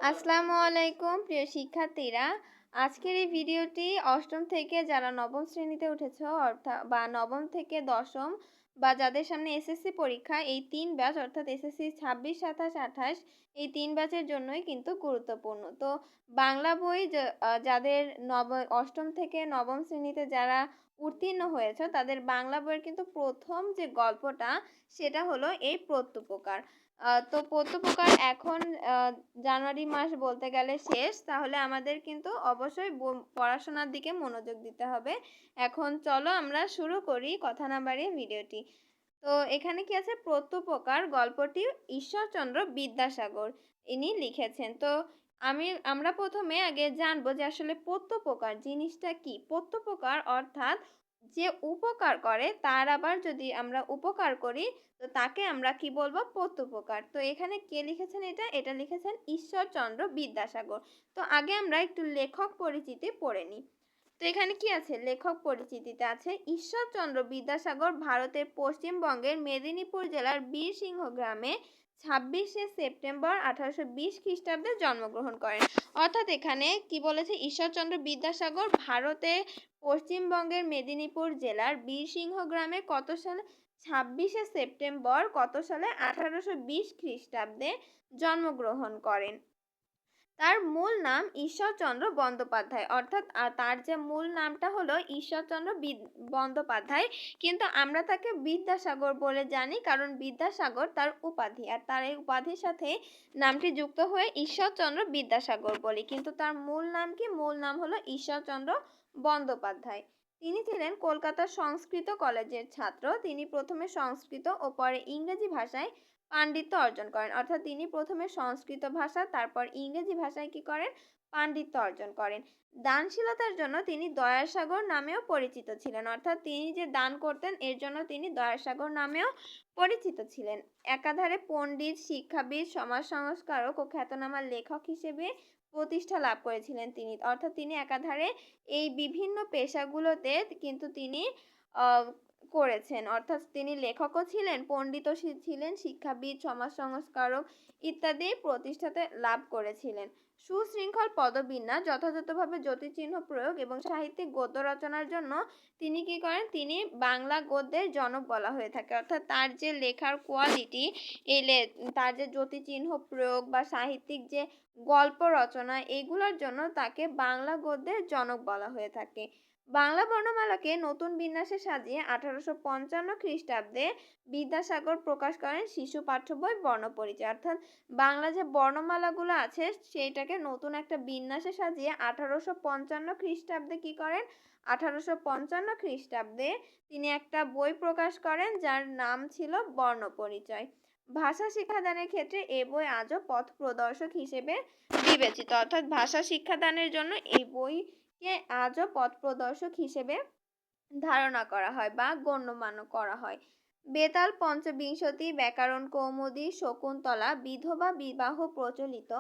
আসসালামু আলাইকুম প্রিয় শিক্ষার্থীরা। আজকের এই ভিডিওটি অষ্টম থেকে যারা নবম শ্রেণীতে উঠেছ অর্থাৎ বা নবম থেকে দশম বা যাদের সামনে এসএসসি পরীক্ষা এই ৩ ব্যাচ অর্থাৎ এসএসসি ২৬, ২৭, ২৮ এই ৩ ব্যাচের জন্যই কিন্তু গুরুত্বপূর্ণ। তো বাংলা বই যাদের অষ্টম থেকে নবম শ্রেণীতে যারা উত্তীর্ণ হয়েছে তাদের বাংলা বইয়ের কিন্তু প্রথম যে গল্পটা সেটা হলো এই প্রত্যুপকার। তো প্রত্যুপকার এখন জানুয়ারি মাস বলতে গেলে শেষ, তাহলে আমাদের কিন্তু অবশ্যই পড়াশোনার দিকে মনোযোগ দিতে হবে। এখন চলো আমরা শুরু করি কথা না বাড়িয়ে ভিডিওটি। তো এখানে কি আছে, প্রত্যুপকার গল্পটি ঈশ্বরচন্দ্র বিদ্যাসাগর ইনি লিখেছেন। তো আমরা প্রথমে আগে জানবো যে আসলে প্রত্যুপকার জিনিসটা কি। প্রত্যুপকার অর্থাৎ যে উপকার করে তার আবার যদি আমরা উপকার করি তো তাকে আমরা কি বলবো, প্রত্যুপকার। তো এখানে কে লিখেছেন, এটা লিখেছেন ঈশ্বরচন্দ্র বিদ্যাসাগর। তো আগে আমরা একটু লেখক পরিচিতি পড়ে নিই। তো এখানে কি আছে, লেখক পরিচিতিতে আছে ঈশ্বরচন্দ্র বিদ্যাসাগর ভারতের পশ্চিমবঙ্গের মেদিনীপুর জেলার বীরসিংহ গ্রামে 26শে সেপ্টেম্বর 1820 খ্রিস্টাব্দে জন্মগ্রহণ করেন। অর্থাৎ এখানে কি বলেছে, ঈশ্বরচন্দ্র বিদ্যাসাগর ভারতে পশ্চিমবঙ্গের মেদিনীপুর জেলার বীরসিংহ গ্রামে কত সালে, 26শে সেপ্টেম্বর কত সালে, 1820 খ্রিস্টাব্দে জন্মগ্রহণ করেন। তার মূল নাম ঈশ্বরচন্দ্র বন্দ্যোপাধ্যায়, অর্থাৎ তার যে মূল নামটা হলো ঈশ্বরচন্দ্র বন্দ্যোপাধ্যায়, কিন্তু আমরা তাকে বিদ্যাসাগর বলে জানি কারণ বিদ্যাসাগর তার উপাধি, আর তার এই উপাধির সাথে নামটি যুক্ত হয়ে ঈশ্বরচন্দ্র বিদ্যাসাগর বলি, কিন্তু তার মূল নাম কি, মূল নাম হলো ঈশ্বরচন্দ্র বন্দ্যোপাধ্যায়। তিনি ছিলেন কলকাতার সংস্কৃত কলেজের ছাত্র। তিনি প্রথমে সংস্কৃত ও পরে ইংরেজি ভাষায় পাণ্ডিত্য অর্জন করেন, অর্থাৎ তিনি প্রথমে সংস্কৃত ভাষা তারপর ইংরেজি ভাষায় কি করেন, পাণ্ডিত্য অর্জন করেন। দানশীলতার জন্য তিনি দয়াসাগর নামেও পরিচিত ছিলেন, অর্থাৎ তিনি যে দান করতেন এর জন্য তিনি দয়াসাগর নামেও পরিচিত ছিলেন। একাধারে পণ্ডিত, শিক্ষাবিদ, সমাজ সংস্কারক ও খ্যাতনামা লেখক হিসেবে প্রতিষ্ঠা লাভ করেছিলেন তিনি, অর্থাৎ তিনি একাধারে এই বিভিন্ন পেশাগুলোতে কিন্তু তিনি করেছেন, অর্থাৎ তিনি লেখকও ছিলেন, পণ্ডিতও ছিলেন, শিক্ষাবিদ, সমাজ সংস্কারক ইত্যাদি প্রতিষ্ঠাতে লাভ করেছিলেন। সুশৃঙ্খল পদবিন্যাস, যথাযথভাবে জ্যোতিচিহ্ন প্রয়োগ এবং সাহিত্যিক গদ্য রচনার জন্য তিনি কি করেন, তিনি বাংলা গদ্যের জনক বলা হয়ে থাকে, অর্থাৎ তার যে লেখার কোয়ালিটি, তার যে জ্যোতিচিহ্ন প্রয়োগ বা সাহিত্যিক যে গল্প রচনা এগুলোর জন্য তাকে বাংলা গদ্যের জনক বলা হয়ে থাকে। বাংলা বর্ণমালাকে নতুন বিন্যাসে সাজিয়ে 1855 খ্রিস্টাব্দে বিদ্যাসাগর প্রকাশ করেন শিশু পাঠ্য বই বর্ণপরিচয়, অর্থাৎ বাংলা যে বর্ণমালাগুলো আছে সেইটাকে নতুন একটা বিন্যাসে সাজিয়ে 1855 খ্রিস্টাব্দে কি করেন, 1855 খ্রিস্টাব্দে তিনি একটা বই প্রকাশ করেন যার নাম ছিল বর্ণপরিচয়। ভাষা শিক্ষাদানের ক্ষেত্রে এ বই আজও পথ প্রদর্শক হিসেবে বিবেচিত, অর্থাৎ ভাষা শিক্ষাদানের জন্য এই বইকে আজও পথ প্রদর্শক হিসেবে ধারণা করা হয় বা গণ্যমান্য করা হয়। বেতাল পঞ্চবিংশতি, ব্যাকরণ কৌমুদী, শকুন্তলা, বিধবা বিবাহ প্রচলিত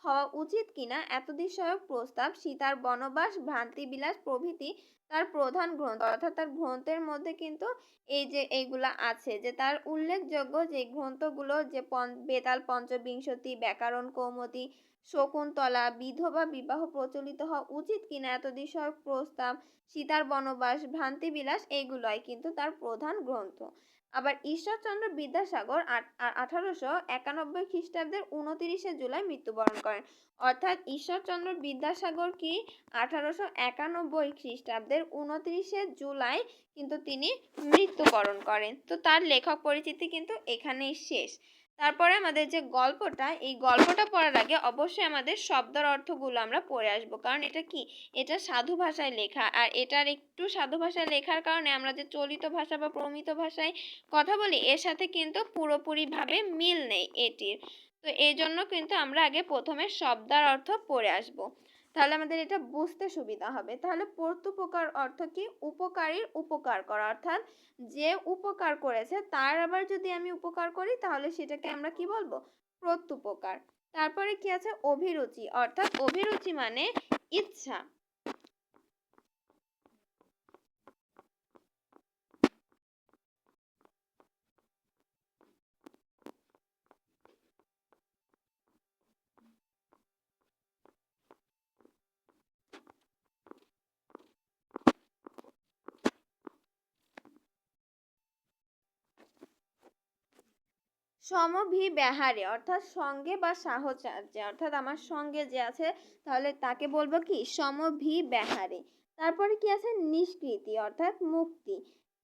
হওয়া উচিত কিনা এতদিশয়ক প্রস্তাব, সীতার বনবাস, ভ্রান্তিবিলাস প্রভৃতি তার প্রধান গ্রন্থ, অর্থাৎ তার গ্রন্থের মধ্যে কিন্তু এই যে এইগুলা আছে, যে তার উল্লেখযোগ্য যে গ্রন্থগুলো যে বেতাল পঞ্চবিংশতি, ব্যাকরণ কৌমুদী, শকুন্তলা, বিধবা বিবাহ প্রচলিত হওয়া উচিত কিনা এতদিশয়ক প্রস্তাব, সীতার বনবাস, ভ্রান্তিবিলাস এইগুলাই কিন্তু তার প্রধান গ্রন্থ। আবার ঈশ্বরচন্দ্র বিদ্যাসাগর 1891 খ্রিস্টাব্দের 29শে জুলাই মৃত্যুবরণ করেন, অর্থাৎ ঈশ্বরচন্দ্র বিদ্যাসাগর কি 1891 খ্রিস্টাব্দের 29শে জুলাই কিন্তু তিনি মৃত্যুবরণ করেন। তো তার লেখক পরিচিতি কিন্তু এখানেই শেষ। তারপরে আমাদের যে গল্পটা, এই গল্পটা পড়ার আগে অবশ্যই আমাদের শব্দের অর্থগুলো আমরা পড়ে আসবো, কারণ এটা কি, এটা সাধু ভাষায় লেখা, আর এটার একটু সাধু ভাষায় লেখার কারণে আমরা যে চলিত ভাষা বা প্রমিত ভাষায় কথা বলি এর সাথে কিন্তু পুরোপুরিভাবে মিল নেই এটির। তো এই জন্য কিন্তু আমরা আগে প্রথমে শব্দের অর্থ পড়ে আসব, তাহলে আমাদের এটা বুঝতে সুবিধা হবে। তাহলে প্রত্যুপকার অর্থ কি, উপকারীর উপকার করা, অর্থাৎ যে উপকার করেছে তার আবার যদি আমি উপকার করি তাহলে সেটাকে আমরা কি বলবো, প্রত্যুপকার। তারপরে কি আছে, অভিরুচি, অর্থাৎ অভিরুচি মানে ইচ্ছা। সমভিব্যাহারে অর্থাৎ সঙ্গে বা সাহচর্যে, অর্থাৎ আমার সঙ্গে যে আছে তাহলে তাকে বলবো কি সমভিব্যাহারে। তারপরে কি আছে নিষ্কৃতি অর্থাৎ মুক্তি।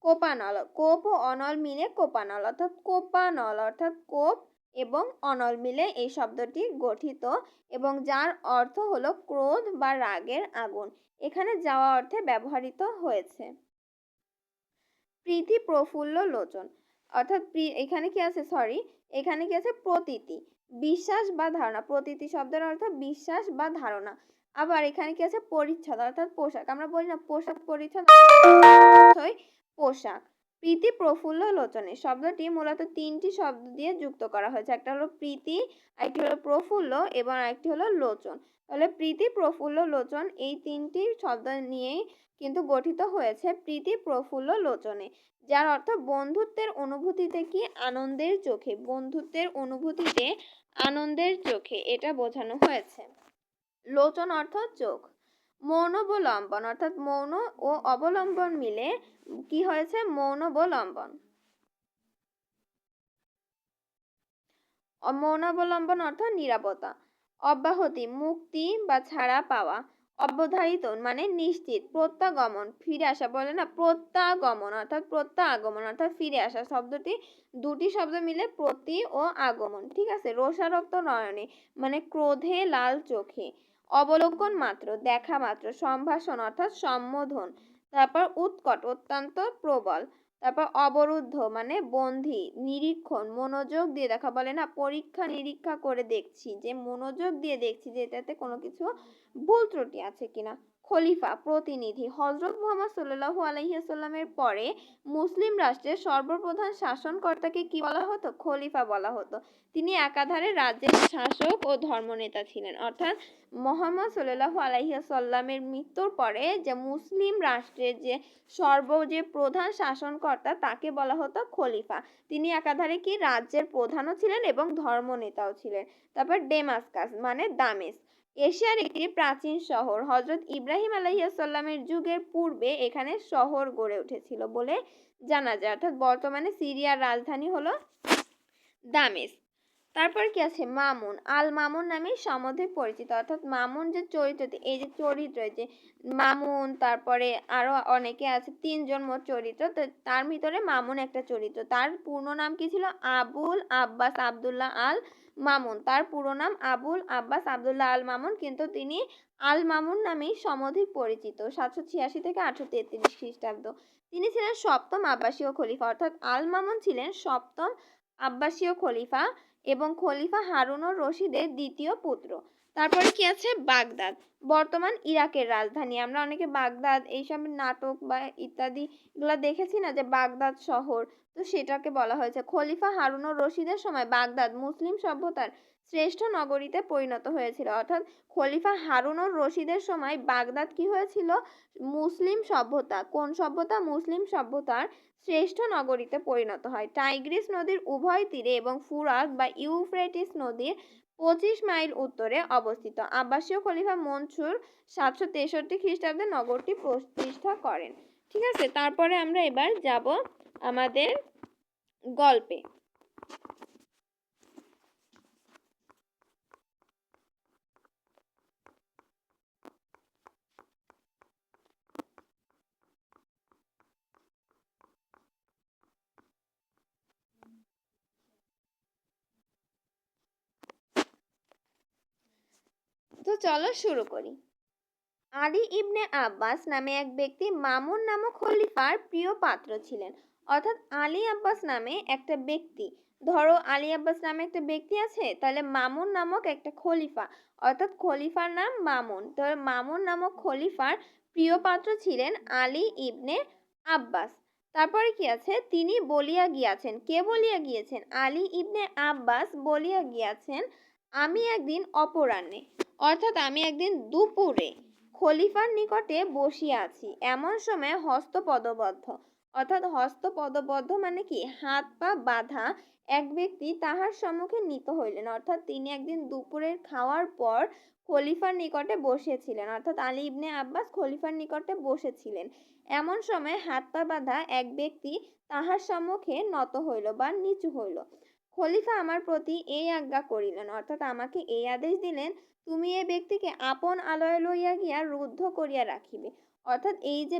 কোপানল, কোপ ও অনল মিলে কোপানল অর্থাৎ কোপানল অর্থাৎ কোপ এবং অনল মিলে এই শব্দটি গঠিত এবং যার অর্থ হলো ক্রোধ বা রাগের আগুন। এখানে যাওয়া অর্থে ব্যবহৃত হয়েছে। প্রীতি প্রফুল্ল লোচন অর্থাৎ এখানে কি আছে এখানে কি আছে প্রতীতি, বিশ্বাস বা ধারণা। প্রতীতি শব্দের অর্থ বিশ্বাস বা ধারণা। আবার এখানে কি আছে পরিচ্ছদ অর্থাৎ পোশাক। আমরা বলি না পোশাক পরিচ্ছদ, পোশাক। প্রীতি প্রফুল্ল লোচনে শব্দটি মূলত তিনটি শব্দ দিয়ে যুক্ত করা হয়েছে। একটা হলো প্রীতি, আরেকটি হলো প্রফুল্ল এবং আরেকটি হলো লোচন। তাহলে প্রীতি প্রফুল্ল লোচন এই তিনটি শব্দ নিয়েই কিন্তু গঠিত হয়েছে প্রীতি প্রফুল্ল লোচনে, যার অর্থ বন্ধুত্বের অনুভূতিতে কি আনন্দের চোখে, বন্ধুত্বের অনুভূতিতে আনন্দের চোখে এটা বোঝানো হয়েছে। লোচন অর্থ চোখ। মৌনবলম্বন অর্থাৎ মৌন ও অবলম্বন মিলে কি হয়েছে মৌনবলম্বন। মৌনাবলম্বন অর্থ নিরাপত্তা। অব্যাহতি মুক্তি বা ছাড়া পাওয়া। অবধারিত মানে নিশ্চিত। প্রত্যাগমন ফিরে আসা, বলে না প্রত্যাগমন অর্থাৎ প্রত্যাগমন অর্থাৎ ফিরে আসা। শব্দটি দুটি শব্দ মিলে প্রতি ও আগমন, ঠিক আছে। রোষারক্ত নয়নে মানে ক্রোধে লাল চোখে। অবলোকন মাত্র দেখা মাত্র। সম্ভাষণ অর্থাৎ সম্বোধন। তারপর উৎকট অত্যন্ত প্রবল। তারপর অবরুদ্ধ মানে বন্ধি। নিরীক্ষণ মনোযোগ দিয়ে দেখা, বলে না পরীক্ষা নিরীক্ষা করে দেখছি, যে মনোযোগ দিয়ে দেখছি যে এটাতে কোনো কিছু ভুল ত্রুটি আছে কিনা। খলিফা প্রতিনিধি। হযরত মুহাম্মদ সাল্লাল্লাহু আলাইহি ওয়াসাল্লামের পরে মুসলিম রাষ্ট্রের সর্বপ্রধান শাসনকর্তাকে কি বলা হতো খলিফা বলা হতো। তিনি একাধারে রাজ্যের শাসক ও ধর্মনেতা ছিলেন। অর্থাৎ মুহাম্মদ সাল্লাল্লাহু আলাইহি ওয়াসাল্লামের মৃত্যুর পরে যে মুসলিম রাষ্ট্রের যে প্রধান শাসনকর্তা তাকে বলা হতো খলিফা। তিনি একাধারে কি রাজ্যের প্রধানও ছিলেন এবং ধর্মনেতাও ছিলেন। তারপর ডেমাস্কাস মানে দামেস্ক এশিয়ার একটি প্রাচীন শহর। হযরত ইব্রাহিম আলাইহিস সালামের যুগের পূর্বে এখানে শহর গড়ে উঠেছিল বলে জানা যায়। অর্থাৎ বর্তমানে সিরিয়ার রাজধানী হলো দামেস্ক। তারপর কি আছে মামুন। আল মামুন নামে সমধিক পরিচিত। অর্থাৎ মামুন যে চরিত্রটি, এই যে চরিত্র যে মামুন, তারপরে আরো অনেকে আছে, তিনজন মোট চরিত্র, তো তার ভিতরে মামুন একটা চরিত্র। তার পূর্ণ নাম কি ছিল আবুল আব্বাস আব্দুল্লাহ আল মামুন। তার পুরো নাম আবুল আব্বাস আব্দুল্লাহ আল মামুন, কিন্তু তিনি আল মামুন নামেই সমধিক পরিচিত। 786 থেকে 833 খ্রিস্টাব্দ। তিনি ছিলেন সপ্তম আব্বাসীয় খলিফা। অর্থাৎ আল মামুন ছিলেন সপ্তম আব্বাসীয় খলিফা এবং খলিফা হারুনুর রশিদের দ্বিতীয় পুত্র। তারপরে কি আছে বাগদাদ, বর্তমান ইরাকের রাজধানী। আমরা অনেকে বাগদাদ এইসব নাটক বা ইত্যাদি এগুলো দেখেছি না, যে বাগদাদ শহর, তো সেটাকে বলা হয়েছে। খলিফা হারুনুর রশিদের সময় বাগদাদ মুসলিম সভ্যতার শ্রেষ্ঠ নগরীতে পরিণত হয়েছিল। অর্থাৎ খলিফা হারুনুর রশিদের সময় বাগদাদ কি হয়েছিল মুসলিম সভ্যতা, কোন সভ্যতা মুসলিম সভ্যতার শ্রেষ্ঠ নগরীতে পরিণত হয়। টাইগ্রিস নদীর উভয় তীরে এবং ফুরাত বা ইউফ্রেটিস নদীর 25 মাইল উত্তরে অবস্থিত। আব্বাসীয় খলিফা মনসুর 763 খ্রিস্টাব্দে নগরটি প্রতিষ্ঠা করেন। ঠিক আছে, তারপরে আমরা এবার যাব আমাদের গল্পে। তো চলো শুরু করি। আলী ইবনে আব্বাস নামে এক ব্যক্তি মামুন নামক খলিফার প্রিয় পাত্র ছিলেন। অর্থাৎ আলী আব্বাস নামে একটা ব্যক্তি, ধরো আলী আব্বাস নামে একটা ব্যক্তি আছে, তাহলে মামুন নামক একটা খলিফা, অর্থাৎ খলিফার নাম মামুন। তো মামুন নামক খলিফার প্রিয় পাত্র ছিলেন আলী ইবনে আব্বাস। তারপরে কি আছে তিনি বলিয়া গিয়াছেন, কে বলিয়া গিয়েছেন আলী ইবনে আব্বাস বলিয়া গিয়াছেন, আমি একদিন অপরাহ্নে অর্থাৎ আমি একদিন দুপুরে খলিফার নিকটে বসিয়া আছি, এমন সময় হস্তপদবদ্ধ অর্থাৎ হস্তপদবদ্ধ মানে কি হাত পা বাঁধা এক ব্যক্তি তাহার সম্মুখে নীত হইলেন। অর্থাৎ তিনি একদিন দুপুরের খাওয়ার পর খলিফার নিকটে বসেছিলেন। অর্থাৎ আলী ইবনে আব্বাস খলিফার নিকটে বসেছিলেন, এমন সময় হাত পা বাঁধা এক ব্যক্তি তাহার সম্মুখে নত হইল বা নিচু হইল। খলিফা আমার প্রতি এই আজ্ঞা করিলেন, অর্থাৎ আমাকে এই আদেশ দিলেন, তুমি এই ব্যক্তিকে আপন আলয়ে লইয়া গিয়া রুদ্ধ করিয়া রাখিবে। অর্থাৎ এই যে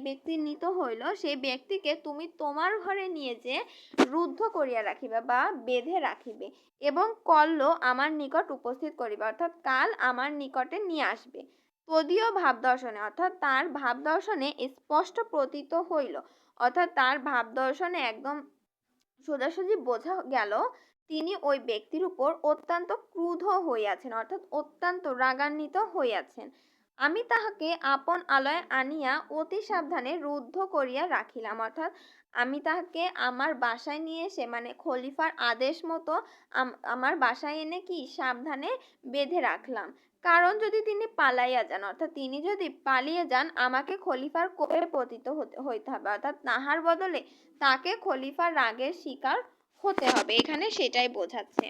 ব্যক্তি নিত হইল, সেই ব্যক্তিকে তুমি তোমার ঘরে নিয়ে যে রুদ্ধ করিয়া রাখিবে বা বেঁধে রাখিবে এবং কল্য আমার নিকট উপস্থিত করিবে, অর্থাৎ কাল আমার নিকটে নিয়ে আসবে। তদীয় ভাব দর্শনে, অর্থাৎ তার ভাব দর্শনে স্পষ্ট প্রতীত হইল, অর্থাৎ তার ভাব দর্শনে একদম সোজাসুজি বোঝা গেল তিনি ওই ব্যক্তির উপর অত্যন্ত ক্রুদ্ধ হইয়াছেন, অর্থাৎ অত্যন্ত রাগান্বিত হইয়াছেন। আমি তাহাকে আপন আলয়ে আনিয়া অতি সাবধানে রুদ্ধ করিয়া রাখিলাম, অর্থাৎ আমি তাহাকে আমার বাসায় নিয়ে এসে মানে খলিফার আদেশ মতো আমার বাসায় এনে কি সাবধানে বেঁধে রাখলাম। কারণ যদি তিনি পালাইয়া যান, অর্থাৎ তিনি যদি পালিয়ে যান, আমাকে খলিফার কোপে পতিত হইতে হবে, অর্থাৎ তাহার বদলে তাকে খলিফার রাগের শিকার হতে হবে। এখানে সেটাই বোঝাচ্ছে।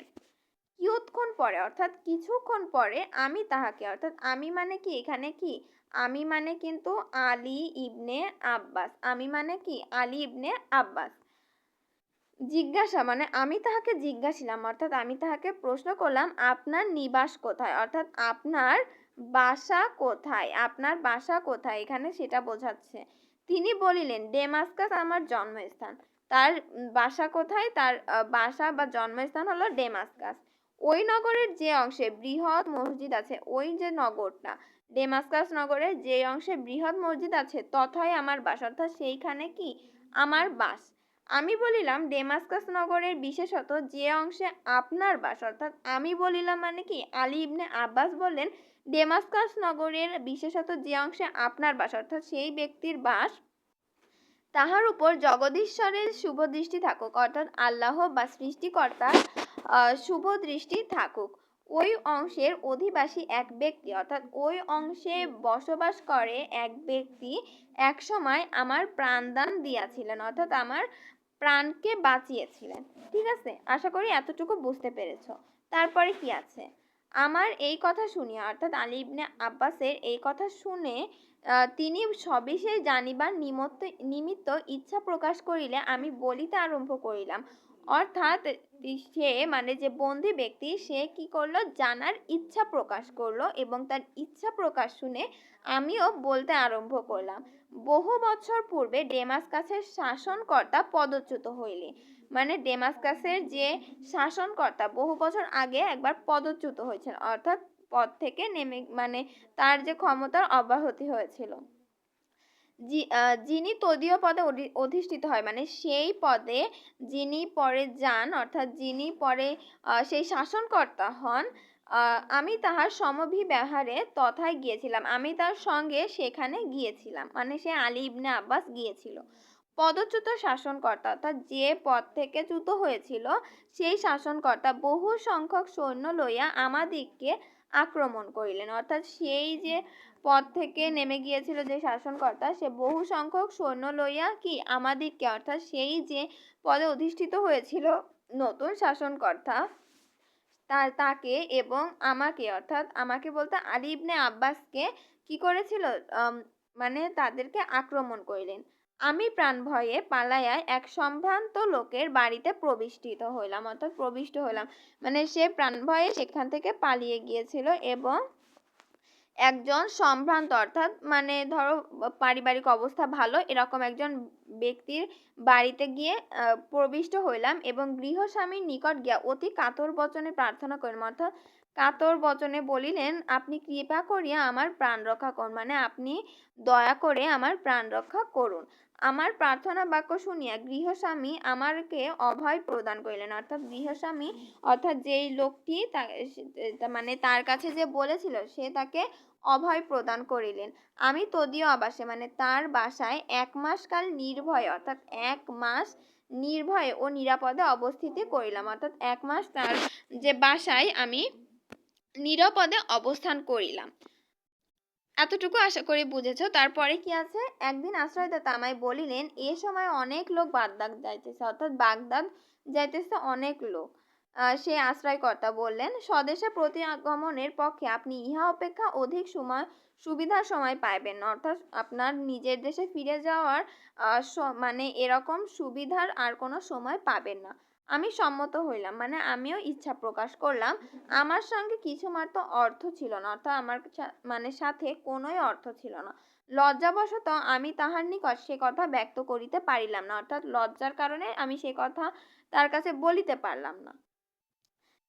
কিয়ৎক্ষণ পরে, অর্থাৎ কিছুক্ষণ পরে আমি তাহাকে, অর্থাৎ আমি মানে কি এখানে কি আমি মানে কিন্তু আলী ইবনে আব্বাস, আমি মানে কি আলী ইবনে আব্বাস। জিজ্ঞাসা মানে আমি তাহাকে জিজ্ঞাসিলাম, অর্থাৎ আমি তাহাকে প্রশ্ন করলাম, আপনার নিবাস কোথায়, অর্থাৎ আপনার বাসা কোথায়, আপনার বাসা কোথায়, এখানে সেটা বোঝাচ্ছে। তিনি বলিলেন, ডেমাস্কাস আমার জন্মস্থান। তার বাসা কোথায়? তার বাসা বা জন্মস্থান হলো ডেমাস্কাস। ওই নগরের যে অংশে বৃহৎ মসজিদ আছে, ওই যে নগরটা ডেমাস্কাস নগরের যে অংশে বৃহৎ মসজিদ আছে তথায় আমার বাস, অর্থাৎ সেইখানে কি আমার বাস। আমি বলিলাম, ডেমাস্কাস নগরের বিশেষত যে অংশে আপনার বাস, অর্থাৎ আমি বলিলাম মানে কি আলী ইবনে আব্বাস বললেন, ডেমাস্কাস নগরের বিশেষত যে অংশে আপনার বাস, অর্থাৎ সেই ব্যক্তির বাস, তাহার উপর জগদীশ্বরের শুভ দৃষ্টি থাকুক, অর্থাৎ আল্লাহ বা সৃষ্টিকর্তার শুভ দৃষ্টি থাকুক। ওই অংশের অধিবাসী এক ব্যক্তি, অর্থাৎ ওই অংশে বসবাস করে এক ব্যক্তি এক সময় আমার প্রাণদান দিয়াছিলেন, অর্থাৎ আমার প্রাণকে বাঁচিয়েছিলেন। ঠিক আছে, আশা করি এতটুকু বুঝতে পেরেছো। তারপরে কি আছে, আমার এই কথা শুনিয়া, অর্থাৎ আলী ইবনে আব্বাসের এই কথা শুনে তিনি সবিশেষ জানিবার নিমিত্ত ইচ্ছা প্রকাশ করিলে আমি বলিতে আরম্ভ করিলাম, অর্থাৎ সে মানে যে বন্দী ব্যক্তি সে কি করলো, জানার ইচ্ছা প্রকাশ করলো এবং তার ইচ্ছা প্রকাশ শুনে আমিও বলতে আরম্ভ করলাম। বহু বছর পূর্বে ডেমাস্কাসের শাসনকর্তা পদচ্যুত হইলে, মানে ডেমাস্কাসের যে শাসনকর্তা বহু বছর আগে একবার পদচ্যুত হয়েছিল, অর্থাৎ পদ থেকে নেমে মানে তার যে ক্ষমতার অব্যাহতি হয়েছিল, যিনি তদীয় পদে অধিষ্ঠিত হয়, মানে সেই পদে যিনি পরে যান, অর্থাৎ যিনি পরে সেই শাসনকর্তা হন, আমি তাহার সমভিব্যাহারে তথায় গিয়েছিলাম, আমি তার সঙ্গে সেখানে গিয়েছিলাম, মানে সে আলী ইবনে আব্বাস গিয়েছিল। পদচ্যুত শাসনকর্তা, অর্থাৎ যে পদ থেকে চ্যুত হয়েছিল সেই শাসনকর্তা বহু সংখ্যক সৈন্য লইয়া আমাদিগকে আক্রমণ করিলেন, অর্থাৎ সেই যে পদ থেকে নেমে গিয়েছিল যে শাসনকর্তা সে বহু সংখ্যক সৈন্য লইয়া কি আমাদিগকে, অর্থাৎ সেই যে পদে অধিষ্ঠিত হয়েছিল নতুন শাসনকর্তা তাকে এবং আমাকে, অর্থাৎ আমাকে বলতে আলী ইবনে আব্বাসকে কি করেছিল, মানে তাদেরকে আক্রমণ করিলেন। আমি প্রাণ ভয়ে পালাইয়া এক সম্ভ্রান্ত লোকের বাড়িতে প্রবিষ্ট হইলাম, অর্থাৎ প্রবিষ্ট হইলাম মানে সে প্রাণ ভয়ে সেখান থেকে পালিয়ে গিয়েছিল এবং একজন সম্ভ্রান্ত, অর্থাৎ মানে ধরো পারিবারিক অবস্থা ভালো এরকম একজন ব্যক্তির বাড়িতে গিয়ে প্রবিষ্ট হইলাম এবং গৃহস্বামীর নিকট গিয়া অতি কাতর বচনে প্রার্থনা করিলাম, অর্থাৎ কাতর বচনে বলিলেন, আপনি কৃপা করিয়া আমার প্রাণ রক্ষা করুন, মানে আপনি দয়া করে আমার প্রাণ রক্ষা করুন। আমার প্রার্থনা বাক্য শুনিয়া গৃহস্বামী আমাকে অভয় প্রদান করিলেন, অর্থাৎ গৃহস্বামী অর্থাৎ যেই লোকটি মানে তার কাছে যে বলেছিল সে তাকে অভয় প্রদান করিলেন। আমি তদীয় আবাসে মানে তার বাসায় 1 মাস কাল নির্ভয়ে, অর্থাৎ 1 মাস নির্ভয়ে ও নিরাপদে অবস্থিতি করিলাম, অর্থাৎ 1 মাস তার যে বাসায় আমি নিরাপদে অবস্থান করিলাম। এতটুকু আশা করি বুঝেছো। তারপরে কি আছে, একদিন আশ্রয়দাতা আমায় বলিলেন, এ সময় অনেক লোক বাগদাদ যাইতেছে, অর্থাৎ বাগদাদ যাইতেছে অনেক লোক। সে আশ্রয়কর্তা বললেন, স্বদেশে প্রতিগমনের পক্ষে আপনি ইহা অপেক্ষা অধিক সুবিধার সময় পাইবেন না, অর্থাৎ আপনার নিজের দেশে ফিরে যাওয়ার মানে এরকম সুবিধার আর কোনো সময় পাবেন না। আমি সম্মত হইলাম, মানে আমিও ইচ্ছা প্রকাশ করলাম। আমার সঙ্গে কিছুমাত্র অর্থ ছিল না, অর্থাৎ আমার মানে সাথে কোনোই অর্থ ছিল না। লজ্জাবশত আমি তাহার নিকট সে কথা ব্যক্ত করিতে পারিলাম না, অর্থাৎ লজ্জার কারণে আমি সে কথা তার কাছে বলিতে পারলাম না।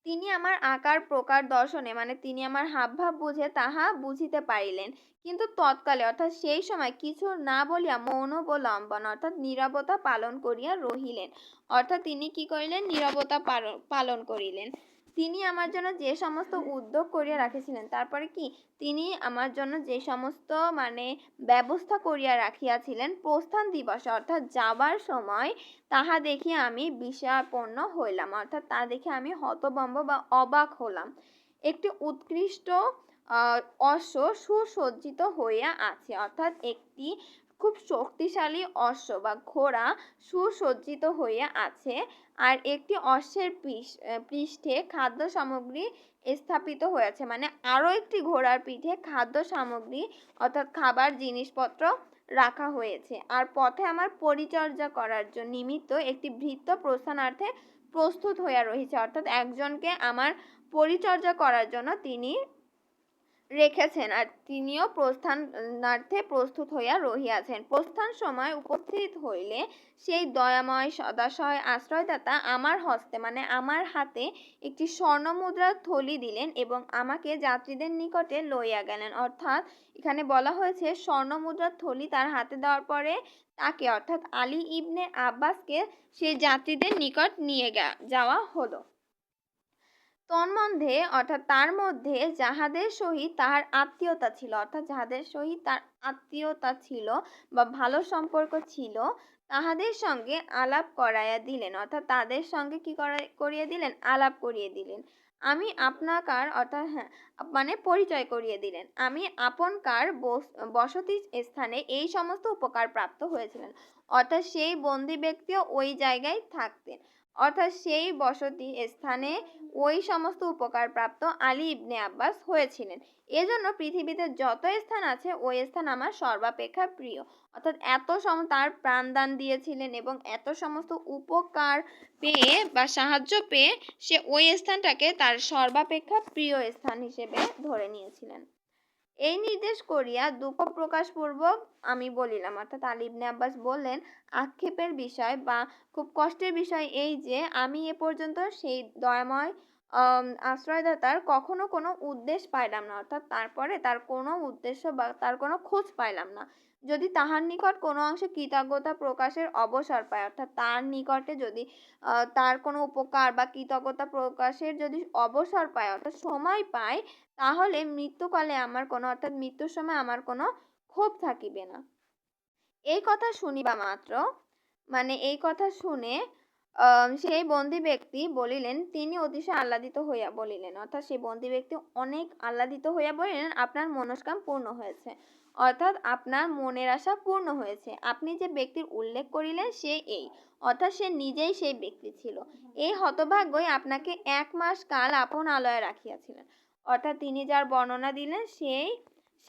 তিনি আমার আকার প্রকার দর্শনে, মানে তিনি আমার হাবভাব বুঝে তাহা বুঝিতে পারিলেন, কিন্তু তৎকালে অর্থাৎ সেই সময় কিছু না বলিয়া মৌন অবলম্বন অর্থাৎ নীরবতা পালন করিয়া রহিলেন। অর্থাৎ তিনি কি করিলেন? নীরবতা পালন করিলেন। তিনি আমার জন্য যে সমস্ত উদ্যোগ করিয়া রাখিছিলেন, তারপরে কি তিনি আমার জন্য যে সমস্ত মানে ব্যবস্থা করিয়া রাখিয়াছিলেন প্রস্থান দিবসে অর্থাৎ যাবার সময়, তাহা দেখিয়া আমি বিস্ময়াপন্ন হইলাম, অর্থাৎ তা দেখে আমি হতভম্ব বা অবাক হলাম। একটি উৎকৃষ্ট অশ্ব সুসজ্জিত হইয়া আছে, অর্থাৎ একটি খুব শক্তিশালী অশ্ব বা ঘোড়া সুসজ্জিত হইয়া আছে, আর একটি অশ্বের পৃষ্ঠে খাদ্য সামগ্রী স্থাপিত হয়েছে, মানে আরো একটি ঘোড়ার পিঠে খাদ্য সামগ্রী অর্থাৎ খাবার জিনিসপত্র রাখা হয়েছে। আর পথে আমার পরিচর্যা করার জন্য নিমিত্ত একটি ভৃত্য প্রস্থানার্থে প্রস্তুত হইয়া রহিছে, অর্থাৎ একজনকে আমার পরিচর্যা করার জন্য তিনি রেখেছেন, আর তিনিও প্রস্থানার্থে প্রস্তুত হইয়া রহিয়াছেন। প্রস্থান সময় উপস্থিত হইলে সেই দয়াময় সদাশয় আশ্রয়দাতা আমার হস্তে, মানে আমার হাতে একটি স্বর্ণমুদ্রার থলি দিলেন এবং আমাকে যাত্রীদের নিকটে লইয়া গেলেন। অর্থাৎ এখানে বলা হয়েছে স্বর্ণমুদ্রার থলি তার হাতে দেওয়ার পরে তাকে অর্থাৎ আলী ইবনে আব্বাসকে সেই যাত্রীদের নিকট নিয়ে যাওয়া হলো। তন্মধ্যে অর্থাৎ তার মধ্যে যাহাদের সহিত তাহার আত্মীয়তা ছিল, অর্থাৎ যাহাদের সহিত তার আত্মীয়তা ছিল বা ভালো সম্পর্ক ছিল, তাহাদের সঙ্গে আলাপ করাইয়া দিলেন, অর্থাৎ তাদের সঙ্গে কি করিয়ে দিলেন? আলাপ করিয়ে দিলেন। আমি আপনাকার অর্থাৎ মানে পরিচয় করিয়ে দিলেন। আমি আপনকার বসতি স্থানে এই সমস্ত উপকার প্রাপ্ত হয়েছিলেন, অর্থাৎ সেই বন্দী ব্যক্তিও ওই জায়গায় থাকতেন, অর্থাৎ সেই বসতি স্থানে ওই সমস্ত উপকার প্রাপ্ত আলী ইবনে আব্বাস হয়েছিলেন। এজন্য পৃথিবীতে যত স্থান আছে ওই স্থান আমার সর্বাপেক্ষা প্রিয়, অর্থাৎ তার প্রাণদান দিয়েছিলেন এবং এত সমস্ত উপকার পেয়ে বা সাহায্য পেয়ে সে ওই স্থানটাকে তার সর্বাপেক্ষা প্রিয় স্থান হিসেবে ধরে নিয়েছিলেন। এই নির্দেশ করিয়া দুঃখ প্রকাশপূর্বক আমি বলিলাম, অর্থাৎ আলী ইবনে আব্বাস বললেন, আক্ষেপের বিষয় বা খুব কষ্টের বিষয় এই যে আমি এ পর্যন্ত সেই দয়াময় আশ্রয়দাতার কখনো কোনো উদ্দেশ্য পাইলাম না, অর্থাৎ তারপরে তার কোনো উদ্দেশ্য বা তার কোনো খোঁজ পাইলাম না। যদি তাহার নিকট কোনো অংশে কৃতজ্ঞতা প্রকাশের অবসর পায়, অর্থাৎ তার নিকটে যদি তার কোনো উপকার বা কৃতজ্ঞতা প্রকাশের যদি অবসর পায় অর্থাৎ সময় পায়, তাহলে মৃত্যুকালে আমার কোনো অর্থাৎ মৃত্যুর সময় আমার কোনো ক্ষোভ থাকিবে না। এই কথা শুনিবা মাত্র, মানে এই কথা শুনে সেই বন্দী ব্যক্তি বলিলেন, তিনি অতিশয় আহ্লাদিত হইয়া বলিলেন, অর্থাৎ সেই বন্দী ব্যক্তি অনেক আহ্লাদিত হইয়া বলিলেন, আপনার মনস্কাম পূর্ণ হয়েছে, অর্থাৎ আপনার মনের আশা পূর্ণ হয়েছে। আপনি যে ব্যক্তির উল্লেখ করিলেন সে এই, অর্থাৎ সে নিজেই সেই ব্যক্তি ছিল। এই হতভাগ্যই আপনাকে 1 মাস কাল আপন আলয়ে রাখিয়াছিলেন, অর্থাৎ তিনি যার বর্ণনা দিলেন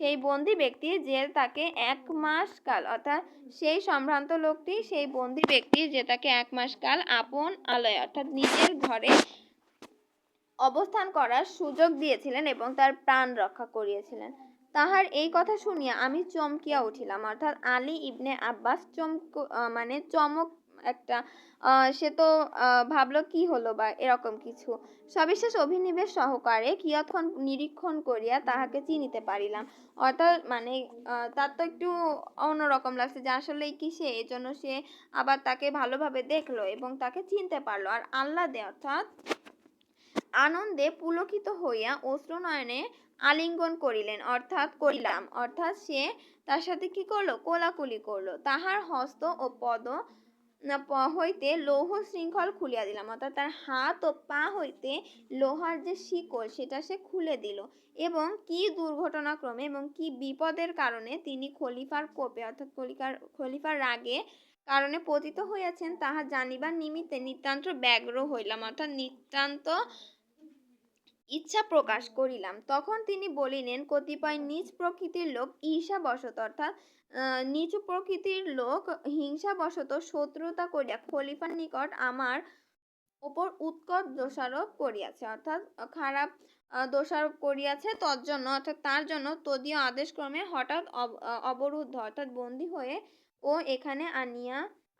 সেই বন্দী ব্যক্তি যে তাকে 1 মাস কাল, অর্থাৎ সেই সম্ভ্রান্ত লোকটি সেই বন্দী ব্যক্তি যে তাকে 1 মাস কাল আপন আলয়ে অর্থাৎ নিজের ঘরে অবস্থান করার সুযোগ দিয়েছিলেন এবং তার প্রাণ রক্ষা করিয়েছিলেন। তাহার এই কথা শুনিয়া আমি চমকিয়া উঠিলাম, অর্থাৎ আলী ইবনে আব্বাস মানে চমক একটা সে তো ভাবলো কি হলো বা এরকম কিছু। সবিশেষ অভিনিবেশ সহকারে কিয়ৎক্ষণ নিরীক্ষণ করিয়া তাহাকে চিনিতে পারিলাম, অর্থাৎ মানে তার তো একটু অন্যরকম লাগছে যে আসলে কি সে, এজন্য সে আবার তাকে ভালোভাবে দেখলো এবং তাকে চিনতে পারলো, আর আহ্লাদে অর্থাৎ আনন্দে পুলকিত হইয়া অশ্রুনয়নে আলিঙ্গন করিলাম, অর্থাৎ সে তার সাথে কি করলো? কোলাকুলি করলো। তাহার হস্ত ও পদ হইতে লৌহ শৃঙ্খল খুলিয়া দিলাম, অর্থাৎ তার হাত ও পা হইতে লোহার যে শিকল সেটা সে খুলে দিল, এবং কি দুর্ঘটনাক্রমে এবং কি বিপদের কারণে তিনি খলিফার কোপে অর্থাৎ খলিফার রাগে কারণে পতিত হইয়াছেন তাহা জানিবার নিমিত্তে নিতান্ত ব্যগ্র হইলাম, অর্থাৎ নিতান্ত ইচ্ছা প্রকাশ করিলাম। তখন তিনি বলিলেন, কতিপয় নীচ প্রকৃতির লোক ঈর্ষাবশত অর্থাৎ নিচু প্রকৃতির লোক হিংসাবশত শত্রুতা করিয়া খলিফার নিকট আমার ওপর উৎকট দোষারোপ করিয়াছে, অর্থাৎ খারাপ দোষারোপ করিয়াছে তজ্জন্য, অর্থাৎ তার জন্য তদীয় আদেশক্রমে হঠাৎ অবরুদ্ধ অর্থাৎ বন্দী হয়ে ও এখানে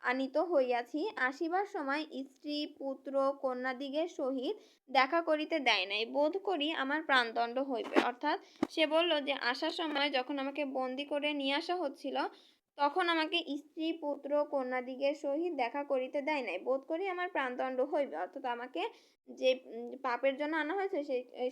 আনিত হইয়াছি। আসিবার সময় স্ত্রী পুত্র কন্যাদিগের সহিত দেখা করিতে দেয় নাই, বোধ করি আমার প্রাণদণ্ড হইবে। অর্থাৎ সে বলল যে আসার সময় যখন আমাকে বন্দি করে নিয়ে আসা হচ্ছিল, তখন আমাকে স্ত্রী পুত্র কন্যাদিগের সহিত দেখা করিতে দেয় নাই, বোধ করি আমার প্রাণদণ্ড হইবে। অর্থাৎ আমাকে যে পাপের জন্য আনা হয়েছে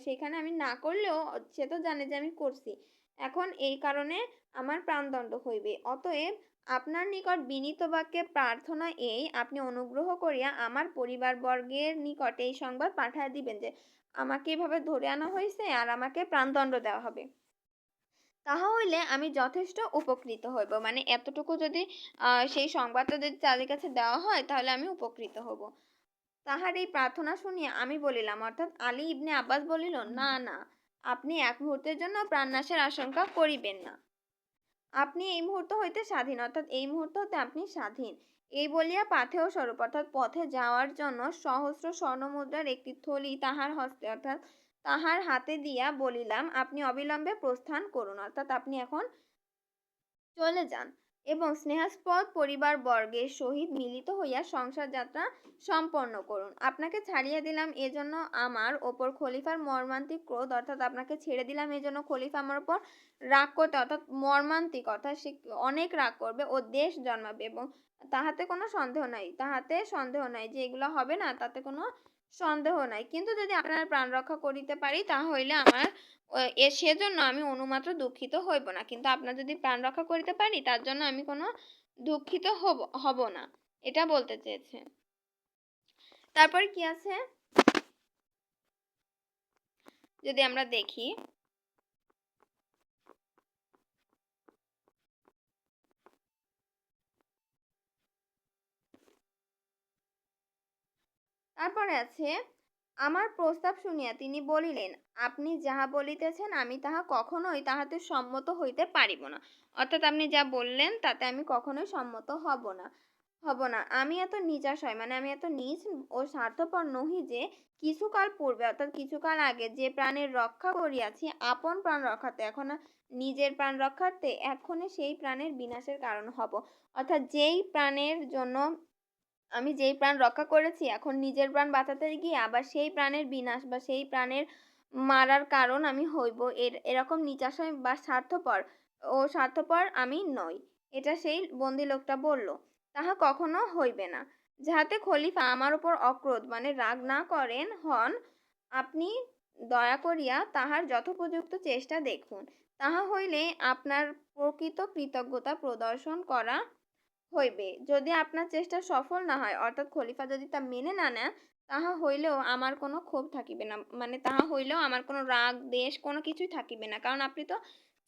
সেখানে আমি না করলেও সে তো জানে যে আমি করছি, এখন এই কারণে আমার প্রাণদণ্ড হইবে। অতএব আপনার নিকট বিনীত বাক্যে প্রার্থনা এই, আপনি অনুগ্রহ করিয়া আমার পরিবারবর্গের নিকট এই সংবাদ পাঠাইয়া দিবেন যে আমাকে এভাবে ধরে আনা হয়েছে আর আমাকে প্রাণদণ্ড দেওয়া হবে। তাহা হইলে আমি যথেষ্ট উপকৃত হইব। মানে এতটুকু যদি সেই সংবাদটা যদি তাদের কাছে দেওয়া হয় তাহলে আমি উপকৃত হব। তাহার এই প্রার্থনা শুনিয়া আমি বলিলাম, অর্থাৎ আলী ইবনে আব্বাস বলিল, না না, আপনি এক মুহূর্তের জন্য প্রাণনাশের আশঙ্কা করিবেন না, আপনি এই মুহূর্ত হইতে স্বাধীন, অর্থাৎ এই মুহূর্ত হতে আপনি স্বাধীন। এই বলিয়া পাথেয় স্বরূপ অর্থাৎ পথে যাওয়ার জন্য সহস্র স্বর্ণমুদ্রার একটি থলি তাহার হস্তে অর্থাৎ তাহার হাতে দিয়া বলিলাম, আপনি অবিলম্বে প্রস্থান করুন, অর্থাৎ আপনি এখন চলে যান এবং স্নেহাস্পদ পরিবারবর্গের সহিত মিলিত হইয়া সংসার যাত্রা সম্পন্ন করুন। আপনাকে ছাড়িয়ে দিলাম এজন্য আমার ওপর খলিফার মর্মান্তিক ক্রোধ, অর্থাৎ আপনাকে ছেড়ে দিলাম এজন্য খলিফা আমার ওপর রাগ করতে, অর্থাৎ মর্মান্তিক, অর্থাৎ সে অনেক রাগ করবে ও দেশ জন্মাবে, এবং তাহাতে কোনো সন্দেহ নাই যে এগুলো হবে না, তাতে কোনো সন্দেহ নাই। কিন্তু যদি আপনার প্রাণ রক্ষা করিতে পারি তাহা হইলে আমার সেজন্য আমি অনুমাত্র দুঃখিত হইব না, কিন্তু আপনার যদি প্রাণ রক্ষা করিতে পারি তার জন্য আমি কোনো দুঃখিত হব না, এটা বলতে চেয়েছে। তারপর কি আছে যদি আমরা দেখি, তারপরে আছে, আমার প্রস্তাব শুনিয়া তিনি বলিলেন, আপনি যাহা বলিতেছেন আমি তাহা কখনোই তাহাতে সম্মত হইতে পারিব না, অর্থাৎ আপনি যা বললেন তাতে আমি কখনোই সম্মত হব না। আমি এত নিজাশয় মানে আমি এত নীচ ও স্বার্থপর নহি যে কিছুকাল পূর্বে অর্থাৎ কিছুকাল আগে যে প্রাণের রক্ষা করিয়াছি আপন প্রাণ রক্ষাতে, এখন নিজের প্রাণ রক্ষার্থে এখনই সেই প্রাণের বিনাশের কারণ হব। অর্থাৎ যেই প্রাণের জন্য আমি যেই প্রাণ রক্ষা করেছি এখন নিজের প্রাণ বাঁচাতে গিয়ে আবার সেই প্রাণের বিনাশ বা সেই প্রাণের মারার কারণ আমি হইব, এরকম নিচাশয় বা স্বার্থপর আমি নই। এটা সেই বন্দি লোকটা বলল। তাহা কখনো হইবে না। যাহাতে খলিফা আমার উপর অক্রোধ মানে রাগ না হন, আপনি দয়া করিয়া তাহার যথোপযুক্ত চেষ্টা দেখুন। তাহা হইলে আপনার প্রকৃত কৃতজ্ঞতা প্রদর্শন করা হইবে। যদি আপনার চেষ্টা সফল না হয় অর্থাৎ খলিফা যদি তা মেনে না নেন, তাহা হইলেও আমার কোনো ক্ষোভ থাকিবে না, মানে তাহা হইলেও আমার কোনো রাগ দেশ কোনো কিছুই থাকিবে না, কারণ আপনি তো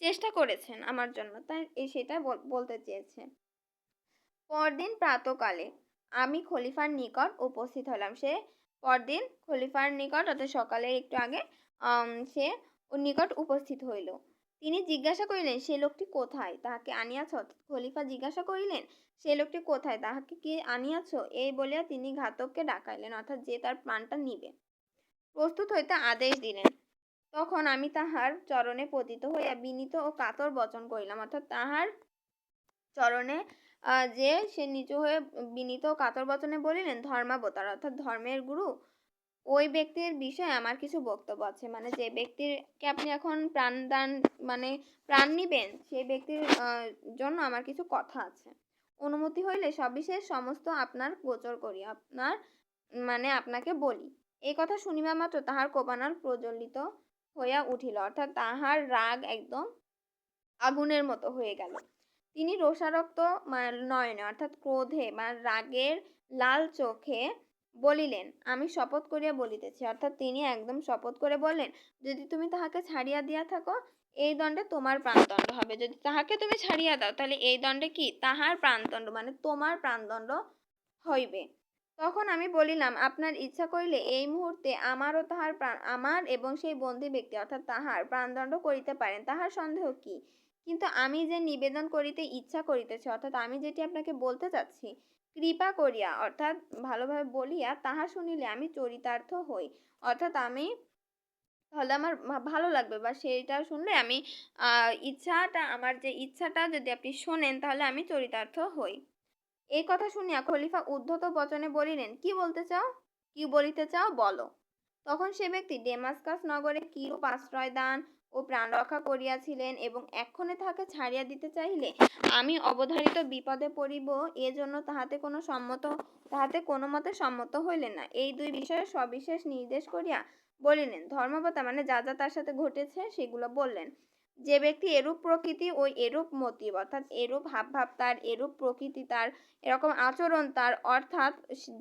চেষ্টা করেছেন আমার জন্য, তাই সেটা বলতে চেয়েছে। পরদিন প্রাতকালে আমি খলিফার নিকট উপস্থিত হলাম। সে পরদিন খলিফার নিকট অর্থাৎ সকালে একটু আগে সে ওর নিকট উপস্থিত হইল। তিনি জিজ্ঞাসা করিলেন, সে লোকটি কোথায়, তাহাকে আনিয়াছ? খলিফা জিজ্ঞাসা করিলেন, সে লোকটি কোথায়, তাহাকে কি আনিয়াছ? এই বলিয়া তিনি ঘাতককে ডাকাইলেন, অর্থাৎ যে তার প্রাণটা নিবে, প্রস্তুত হইতে আদেশ দিলেন। তখন আমি তাহার চরণে পতিত হইয়া বিনীত ও কাতর বচন করিলাম, অর্থাৎ তাহার চরণে যে সে নিচু হয়ে বিনীত ও কাতর বচনে বলিলেন, ধর্মাবতার অর্থাৎ ধর্মের গুরু, ওই ব্যক্তির বিষয়ে আমার কিছু বক্তব্য আছে। মানে যে ব্যক্তিকে আপনি এখন প্রাণদান মানে প্রাণ নিবেন সেই ব্যক্তির জন্য আমার কিছু কথা আছে। অনুমতি হইলে সবিশেষ সমস্ত আপনার গোচর করি, আপনাকে বলি। এই কথা শুনিবা মাত্র তাহার কোপানল প্রজ্বলিত হইয়া উঠিল, অর্থাৎ তাহার রাগ একদম আগুনের মতো হয়ে গেল। তিনি রোষারক্ত নয়নে অর্থাৎ ক্রোধে বা রাগের লাল চোখে বলিলেন, আমি শপথ করিয়া বলিতেছি, অর্থাৎ তিনি একদম শপথ করে বললেন, যদি তুমি তাহাকে ছাড়িয়া দিয়া থাকো এই দণ্ডে তোমার প্রাণদণ্ড হবে, যদি তাহাকে তুমি ছাড়িয়া দাও তাহলে এই দণ্ডে কি তাহার প্রাণদণ্ড মানে তোমার প্রাণদণ্ড হইবে। তখন আমি বলিলাম, আপনার ইচ্ছা করিলে এই মুহূর্তে আমার এবং সেই বন্দী ব্যক্তি অর্থাৎ তাহার প্রাণদণ্ড করিতে পারেন, তাহার সন্দেহ কি? কিন্তু আমি যে নিবেদন করিতে ইচ্ছা করিতেছি অর্থাৎ আমি যেটি আপনাকে বলতে চাচ্ছি কৃপা করিয়া অর্থাৎ ভালোভাবে বলিয়া তাহা শুনিলে আমি চরিতার্থ হই। অর্থাৎ আমি তাহলে আমার ভালো লাগবে বা সেইটা শুনলে আমি আমার যে ইচ্ছাটা যদি আপনি শোনেন তাহলে আমি চরিতার্থ হই। এই কথা শুনিয়া খলিফা উদ্ধত বচনে বলিলেন, কি বলতে চাও? কি বলিতে চাও বলো। তখন সে ব্যক্তি ডেমাস্কাস নগরে কিরূপ আশ্রয় দান ও প্রাণ রক্ষা করিয়াছিলেন এবং এক্ষণে তাহাকে ছাড়িয়া দিতে চাইলে আমি অবধারিত বিপদে পড়িব, এজন্য তাহাতে কোনো মতে সম্মত হইলেন না। এই দুই বিষয়ে সবিশেষ নির্দেশ করিয়া বলিলেন। ধর্মপতা মানে যা যা তার সাথে ঘটেছে সেগুলো বললেন। যে ব্যক্তি এরূপ প্রকৃতি ও এরূপ মতি অর্থাৎ এরূপ হাবভাব তার, এরূপ প্রকৃতি তার, এরকম আচরণ তার, অর্থাৎ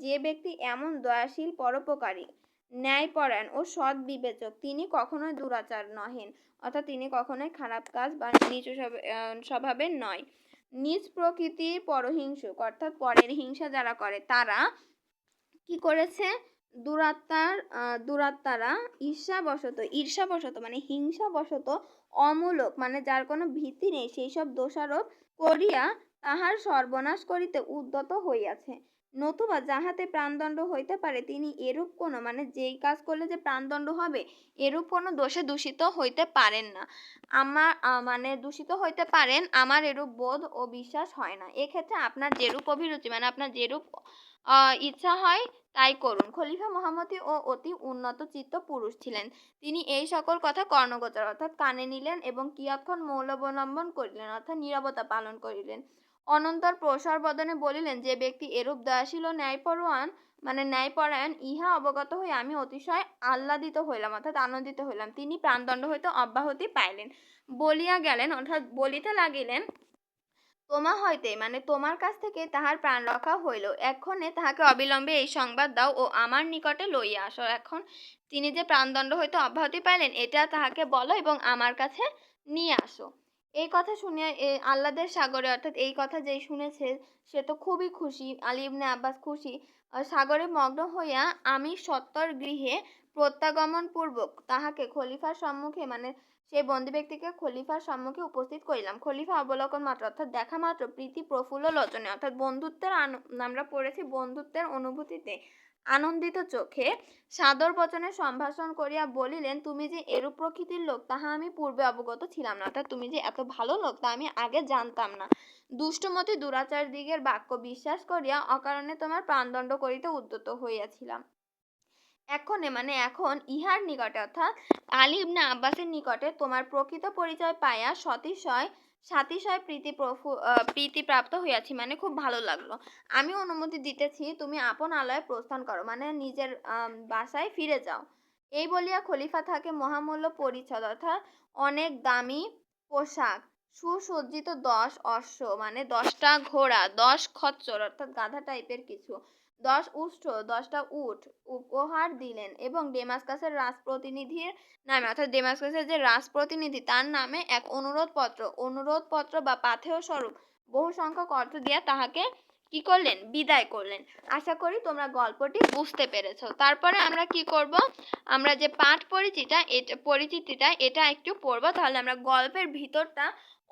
যে ব্যক্তি এমন দয়াশীল, পরোপকারী, ন্যায়পরায়ণ ও সৎ বিবেচক, তিনি কখনোই দুরাচার নহেন। অর্থাৎ তিনি কখনোই খারাপ কাজ বা নিচু স্বভাবের নয়। নিজ প্রকৃতির পরহিংসুক অর্থাৎ পরের হিংসা যারা করে তারা কি করেছে? দুরাত্মারা ঈর্ষাবশত মানে হিংসাবশত, অমূলক মানে যার কোনো ভিত্তি নেই সেই সব দোষারোপ করিয়া তাহার সর্বনাশ করিতে উদ্যত হইয়াছে। নতুবা যাহাতে প্রাণদণ্ড হইতে পারে তিনি এরূপ কোনো মানে যেই কাজ করলে যে প্রাণদণ্ড হবে এরূপ কোনো দোষে দূষিত হইতে পারেন না। মানে দূষিত হইতে পারেন আমার এরূপ বোধ ও বিশ্বাস হয় না। এক্ষেত্রে আপনার যেরূপ অভিরুচি মানে আপনার যেরূপ ইচ্ছা হয় তাই করুন। খলিফা মহামতি ও অতি উন্নত চিত্ত পুরুষ ছিলেন। তিনি এই সকল কথা কর্ণগোচর অর্থাৎ কানে নিলেন এবং কিয়ৎক্ষণ মৌন অবলম্বন করিলেন অর্থাৎ নীরবতা পালন করিলেন। অনন্তর প্রসার বদনে বলিলেন, যে ব্যক্তি এরূপ দয়াশীল ও ন্যায়পরায়ণ ইহা অবগত হয়ে আমি অতিশয় আহ্লাদিত হইলাম অর্থাৎ আনন্দিত হইলাম। তিনি প্রাণদণ্ড হইতে অব্যাহতি পাইলেন। বলিয়া গেলেন অর্থাৎ বলিতে লাগিলেন, তোমার কাছ থেকে তাহার প্রাণ রক্ষা হইল। এক্ষণে তাহাকে অবিলম্বে এই সংবাদ দাও ও আমার নিকটে লইয়া আসো। এখন তিনি যে প্রাণদণ্ড হইতে অব্যাহতি পাইলেন এটা তাহাকে বলো এবং আমার কাছে নিয়ে আসো। এই কথা শুনিয়া আহ্লাদের সাগরে অর্থাৎ এই কথা যেই শুনেছে সে তো খুবই খুশি। আলী ইবনে আব্বাস খুশি। সাগরে মগ্ন হইয়া আমি সত্বর গৃহে প্রত্যাগমন পূর্বক তাহাকে খলিফার সম্মুখে মানে সেই বন্দী ব্যক্তিকে খলিফার সম্মুখে উপস্থিত করিলাম। খলিফা অবলোকন মাত্র অর্থাৎ দেখা মাত্র প্রীতি প্রফুল্ল লোচনে অর্থাৎ আমরা পড়েছি বন্ধুত্বের অনুভূতিতে আনন্দিত চোখে সাদর বচনে সম্ভাষণ করিয়া বলিলেন, তুমি যে এরূপ প্রকৃতির লোক তাহা আমি পূর্বে অবগত ছিলাম না। অর্থাৎ তুমি যে এত ভালো লোক তা আমি আগে জানতাম না। দুষ্টমতি দুরাচার দিগের বাক্য বিশ্বাস করিয়া অকারণে তোমার প্রাণদণ্ড করিতে উদ্যত হইয়াছিলাম। এখন ইহার নিকটে অর্থাৎ আলী ইবনে আব্বাসের নিকটে তোমার প্রকৃত পরিচয় পাইয়া সাতিশয় প্রীতিপ্রাপ্ত হইয়াছি মানে খুব ভালো লাগলো। আমি অনুমতি দিতেছি তুমি আপন আলয়ে প্রস্থান করো মানে নিজের বাসায় ফিরে যাও। এই বলিয়া খলিফা তাকে মহামূল্য পরিচ্ছদ অর্থাৎ অনেক দামি পোশাক, সুসজ্জিত 10 অশ্ব মানে 10টা ঘোড়া, 10 খচ্চর অর্থাৎ গাধা টাইপের কিছু, 10 উষ্ট্র, 10টা উট উপহার দিলেন এবং ডেমাস্কাসের রাজপ্রতিনিধির নামে অর্থাৎ ডেমাস্কাসের যে রাজপ্রতিনিধি তার নামে এক অনুরোধপত্র বা পাথেয় স্বরূপ বহু সংখ্যক অর্থ দিয়া তাহাকে কি করলেন? বিদায় করলেন। আশা করি তোমরা গল্পটি বুঝতে পেরেছো। তারপরে আমরা কি করব? আমরা যে পাঠ পরিচিতিটা এটা একটু পড়বো, তাহলে আমরা গল্পের ভিতরটা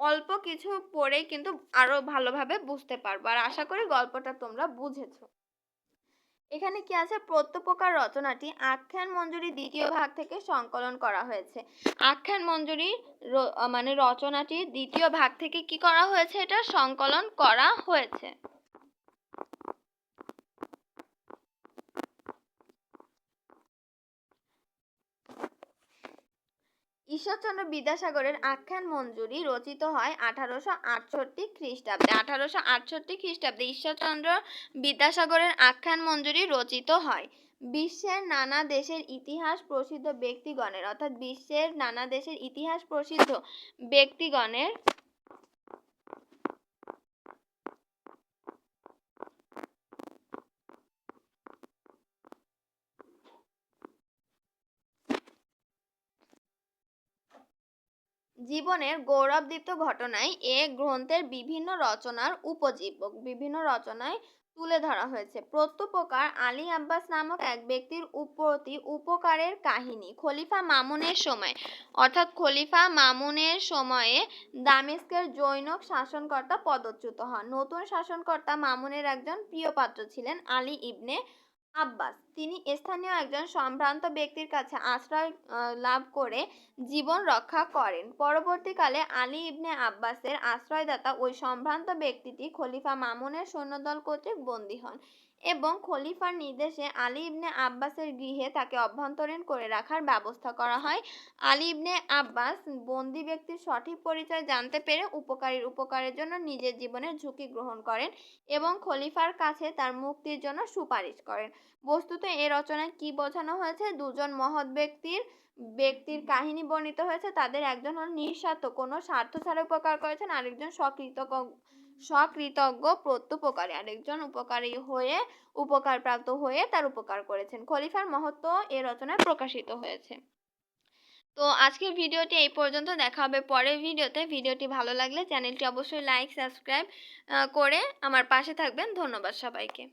অল্প কিছু পড়েই কিন্তু আরো ভালোভাবে বুঝতে পারবো। আর আশা করি গল্পটা তোমরা বুঝেছো। এখানে কি আছে? প্রত্যপ্রকার রচনাটি আখ্যান মঞ্জুরি দ্বিতীয় ভাগ থেকে সংকলন করা হয়েছে। আখ্যান মঞ্জুরি মানে রচনাটির দ্বিতীয় ভাগ থেকে কি করা হয়েছে? এটা সংকলন করা হয়েছে। ঈশ্বরচন্দ্র বিদ্যাসাগরের আখ্যান মঞ্জুরি রচিত হয় 1868 খ্রিস্টাব্দে। 1868 খ্রিস্টাব্দে ঈশ্বরচন্দ্র বিদ্যাসাগরের আখ্যান মঞ্জুরি রচিত হয়। বিশ্বের নানা দেশের ইতিহাস প্রসিদ্ধ ব্যক্তিগণের অর্থাৎ বিশ্বের নানা দেশের ইতিহাস প্রসিদ্ধ ব্যক্তিগণের জীবনের গৌরবদীপ্ত ঘটনায় এ গ্রন্থের বিভিন্ন রচনায় তুলে ধরা হয়েছে। প্রত্যুপকার আলী আব্বাস নামক এক ব্যক্তির প্রতি উপকারের কাহিনী। খলিফা মামুনের সময় অর্থাৎ খলিফা মামুনের সময়ে দামেস্কের জনৈক শাসনকর্তা পদচ্যুত হন। নতুন শাসনকর্তা মামুনের একজন প্রিয় পাত্র ছিলেন আলী ইবনে আব্বাস। তিনি স্থানীয় একজন সম্ভ্রান্ত ব্যক্তির কাছে আশ্রয় লাভ করে জীবন রক্ষা করেন। পরবর্তীকালে আলী ইবনে আব্বাসের আশ্রয়দাতা ওই সম্ভ্রান্ত ব্যক্তিটি খলিফা মামুনের সৈন্যদল কর্তৃক বন্দী হন এবং খলিফার নির্দেশে আলী ইবনে আব্বাসের গৃহে তাকে অভ্যন্তরীণ করে রাখার ব্যবস্থা করা হয়। আলী ইবনে আব্বাস বন্দী ব্যক্তির সঠিক পরিচয় জানতে পেরে উপকারের জন্য নিজের জীবনের ঝুঁকি গ্রহণ করেন এবং খলিফার কাছে তার মুক্তির জন্য সুপারিশ করেন। বস্তুত এ রচনায় কি বোঝানো হয়েছে? দুজন মহৎ ব্যক্তির কাহিনী বর্ণিত হয়েছে। তাদের একজন হল নিঃস্বার্থ, কোনো স্বার্থ ছাড়া উপকার করেছেন, আরেকজন স্বকৃতজ্ঞ প্রত্যুপকারী, আরেকজন উপকারপ্রাপ্ত হয়ে তার উপকার করেছেন। খলিফার মহত্ব এ রচনায় প্রকাশিত হয়েছে। তো আজকের ভিডিওটি এই পর্যন্ত। দেখা হবে পরের ভিডিওতে। ভিডিওটি ভালো লাগলে চ্যানেলটি অবশ্যই লাইক সাবস্ক্রাইব করে আমার পাশে থাকবেন। ধন্যবাদ সবাইকে।